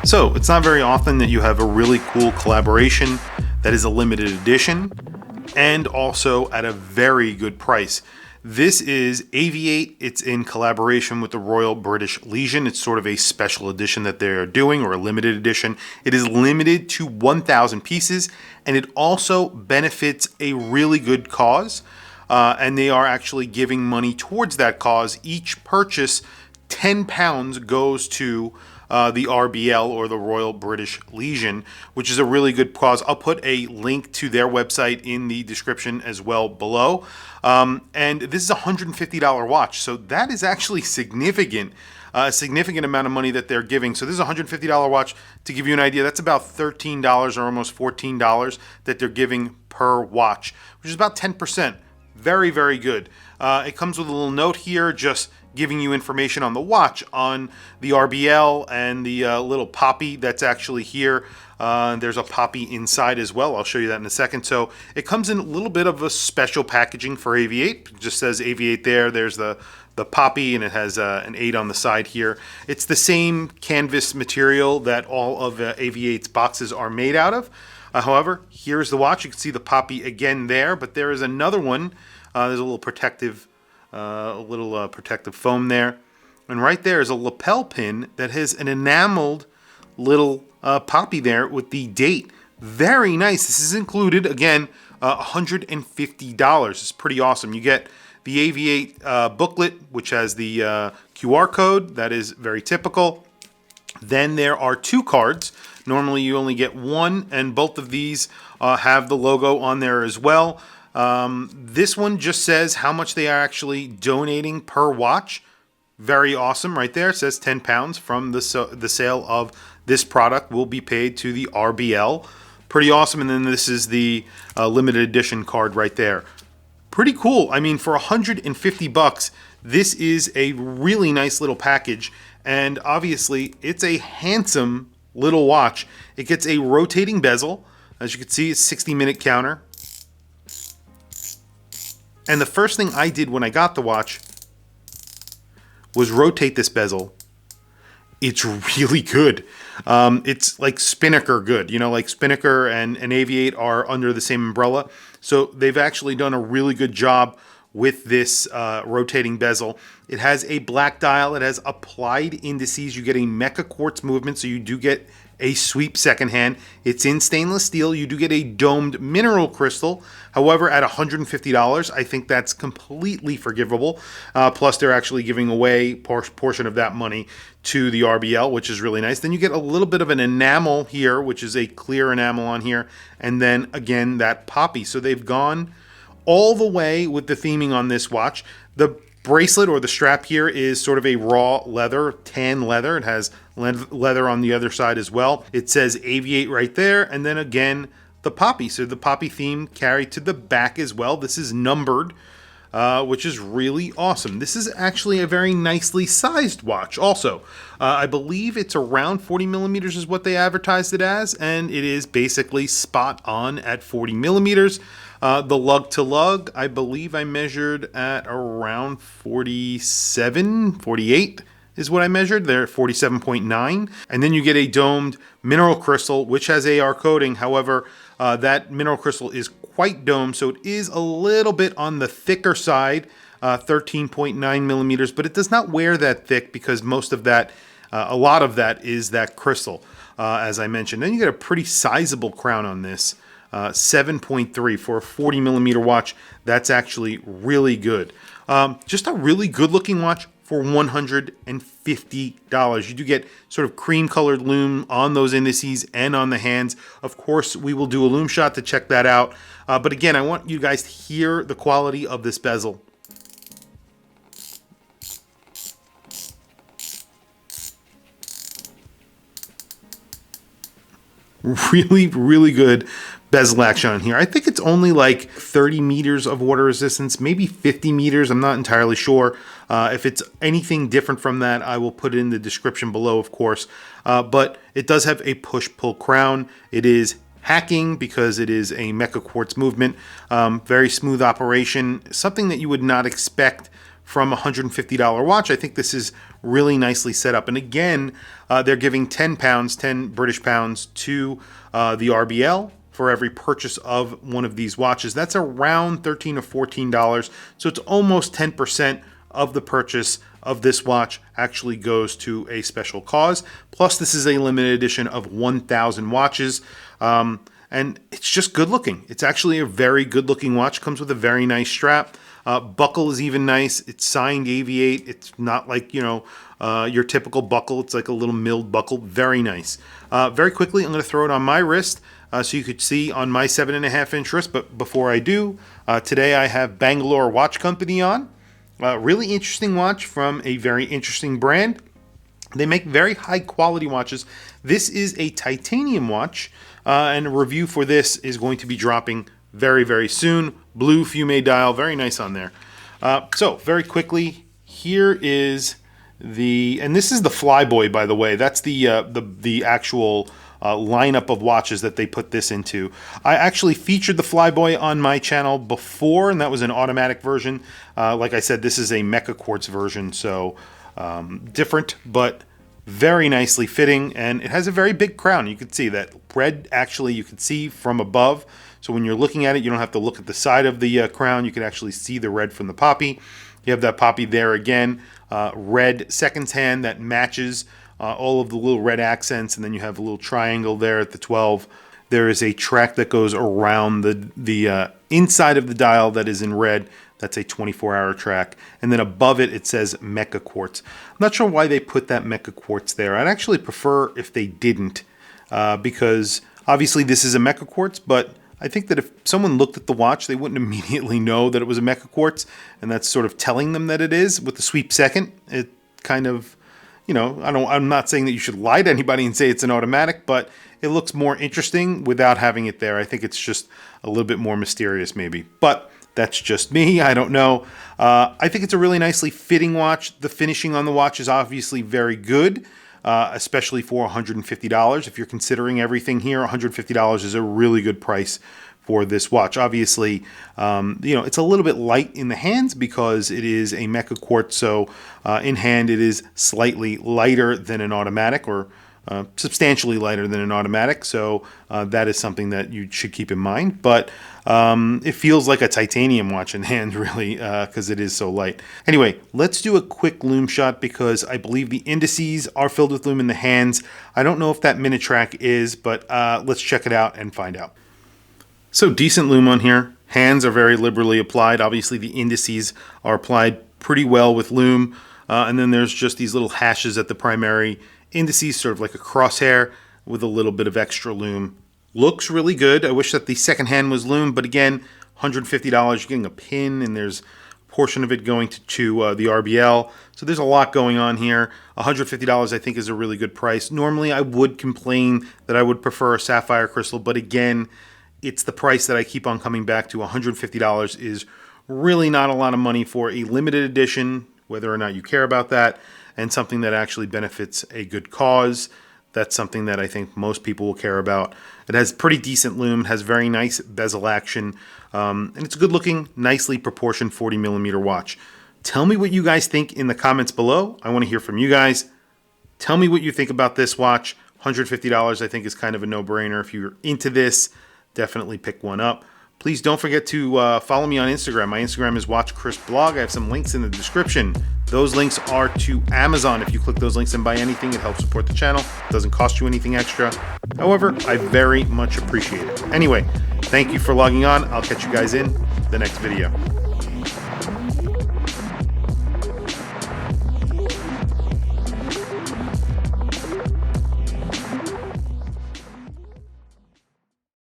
So it's not very often that you have a really cool collaboration that is a limited edition and also at a very good price. This is AV8. It's in collaboration with the Royal British Legion. It's sort of a special edition that they're doing, or a limited edition. It is limited to 1,000 pieces, and it also benefits a really good cause. And they are actually giving money towards that cause. Each purchase, £10 goes to the RBL, or the Royal British Legion, which is a really good cause. I'll put a link to their website in the description as well below. And this is a $150 watch, so that is actually significant. A significant amount of money that they're giving. So this is a $150 watch. To give you an idea, that's about $13 or almost $14 that they're giving per watch, which is about 10%. Very, very good. It comes with a little note here just giving you information on the watch, on the RBL, and the little poppy that's actually here. There's a poppy inside as well. I'll show you that in a second. So it comes in a little bit of a special packaging for AV8. It just says AV8 there. There's the poppy, and it has an 8 on the side here. It's the same canvas material that all of AV8's boxes are made out of. However, here's the watch. You can see the poppy again there, but there is another one. There's a little protective foam there, and right there is a lapel pin that has an enameled little poppy there with the date. Very nice. This is included, again, $150. It's pretty awesome. You get the AV8 booklet, which has the QR code. That is very typical. Then there are 2 cards. Normally you only get 1, and both of these have the logo on there as well. This one just says how much they are actually donating per watch. Very awesome right there. It says £10 from the sale of this product will be paid to the RBL. Pretty awesome. And then this is the limited edition card right there. Pretty cool. I mean, for $150, this is a really nice little package. And obviously, it's a handsome little watch. It gets a rotating bezel. As you can see, it's 60-minute counter. And the first thing I did when I got the watch was rotate this bezel. It's really good. It's like Spinnaker good. You know, like Spinnaker and AV8 are under the same umbrella. So they've actually done a really good job with this rotating bezel. It has a black dial. It has applied indices. You get a Meca-Quartz movement, so you do get a sweep second hand. It's in stainless steel. You do get a domed mineral crystal. However, at $150, I think that's completely forgivable. Plus, they're actually giving away portion of that money to the RBL, which is really nice. Then you get a little bit of an enamel here, which is a clear enamel on here. And then, again, that poppy. So they've gone all the way with the theming on this watch. The bracelet, or the strap here, is sort of a raw leather, tan leather. It has leather on the other side as well. It says AV8 right there, and then again the poppy. So the poppy theme carried to the back as well. This is numbered, which is really awesome. This is actually a very nicely sized watch also. I believe it's around 40 millimeters is what they advertised it as, and it is basically spot on at 40 millimeters. The lug to lug, I believe I measured at around 47, 48 is what I measured. They're 47.9. And then you get a domed mineral crystal, which has AR coating. However, that mineral crystal is quite domed, so it is a little bit on the thicker side, 13.9 millimeters, but it does not wear that thick because most of that, a lot of that is that crystal, as I mentioned. Then you get a pretty sizable crown on this. 7.3 for a 40 millimeter watch. That's actually really good. Just a really good looking watch for $150. You do get sort of cream colored lume on those indices and on the hands. Of course, we will do a lume shot to check that out. But again, I want you guys to hear the quality of this bezel. Really, really good bezel action on here. I think it's only like 30 meters of water resistance, maybe 50 meters. I'm not entirely sure. If it's anything different from that, I will put it in the description below, of course. But it does have a push-pull crown. It is hacking because it is a Meca-Quartz movement. Very smooth operation, something that you would not expect from a $150 watch. I think this is really nicely set up. And again, they're giving 10 pounds, 10 British pounds to the RBL for every purchase of one of these watches. That's around $13 or $14. So it's almost 10% of the purchase of this watch actually goes to a special cause. Plus, this is a limited edition of 1,000 watches. And it's just good looking. It's actually a very good looking watch. Comes with a very nice strap. Buckle is even nice. It's signed AVI. It's not like, your typical buckle. It's like a little milled buckle. Very nice. Very quickly, I'm going to throw it on my wrist so you could see on my 7.5-inch wrist. But before I do, today I have Bangalore Watch Company on. Really interesting watch from a very interesting brand. They make very high quality watches. This is a titanium watch, and a review for this is going to be dropping very, very soon. Blue Fume dial, very nice on there. So very quickly, here is and this is the Flyboy, by the way. That's the actual lineup of watches that they put this into. I actually featured the Flyboy on my channel before, and that was an automatic version. Like I said, this is a Meca-Quartz version, so different, but very nicely fitting, and it has a very big crown. You can see that red, actually, you can see from above. So when you're looking at it, you don't have to look at the side of the crown. You can actually see the red from the poppy. You have that poppy there again, red seconds hand that matches all of the little red accents, and then you have a little triangle there at the 12. There is a track that goes around the inside of the dial that is in red. That's a 24-hour track. And then above it, it says Meca-Quartz. I'm not sure why they put that Meca-Quartz there. I'd actually prefer if they didn't, because obviously this is a Meca-Quartz, but I think that if someone looked at the watch, they wouldn't immediately know that it was a Meca-Quartz, and that's sort of telling them that it is. With the sweep second, it kind of, I'm not saying that you should lie to anybody and say it's an automatic, but it looks more interesting without having it there. I think it's just a little bit more mysterious maybe, but that's just me. I don't know. I think it's a really nicely fitting watch. The finishing on the watch is obviously very good, especially for $150. If you're considering everything here, $150 is a really good price for this watch. Obviously, it's a little bit light in the hands because it is a Meca-Quartz, so in hand it is slightly lighter than an automatic, or substantially lighter than an automatic, so that is something that you should keep in mind. But it feels like a titanium watch in hand, really, because it is so light. Anyway, let's do a quick lume shot because I believe the indices are filled with lume in the hands. I don't know if that minute track is, but let's check it out and find out. So decent lume on here. Hands are very liberally applied. Obviously, the indices are applied pretty well with lume. And then there's just these little hashes at the primary indices, sort of like a crosshair with a little bit of extra lume. Looks really good. I wish that the second hand was lume, but again, $150, you're getting a pin, and there's a portion of it going to the RBL. So there's a lot going on here. $150 I think is a really good price. Normally I would complain that I would prefer a sapphire crystal, but again, it's the price that I keep on coming back to. $150 is really not a lot of money for a limited edition, whether or not you care about that, and something that actually benefits a good cause. That's something that I think most people will care about. It has pretty decent lume, it has very nice bezel action, and it's a good looking, nicely proportioned 40mm watch. Tell me what you guys think in the comments below. I want to hear from you guys. Tell me what you think about this watch. $150 I think is kind of a no-brainer. If you're into this, definitely pick one up. Please don't forget to follow me on Instagram. My Instagram is WatchChrisBlog. I have some links in the description. Those links are to Amazon. If you click those links and buy anything, it helps support the channel. It doesn't cost you anything extra. However, I very much appreciate it. Anyway, thank you for logging on. I'll catch you guys in the next video.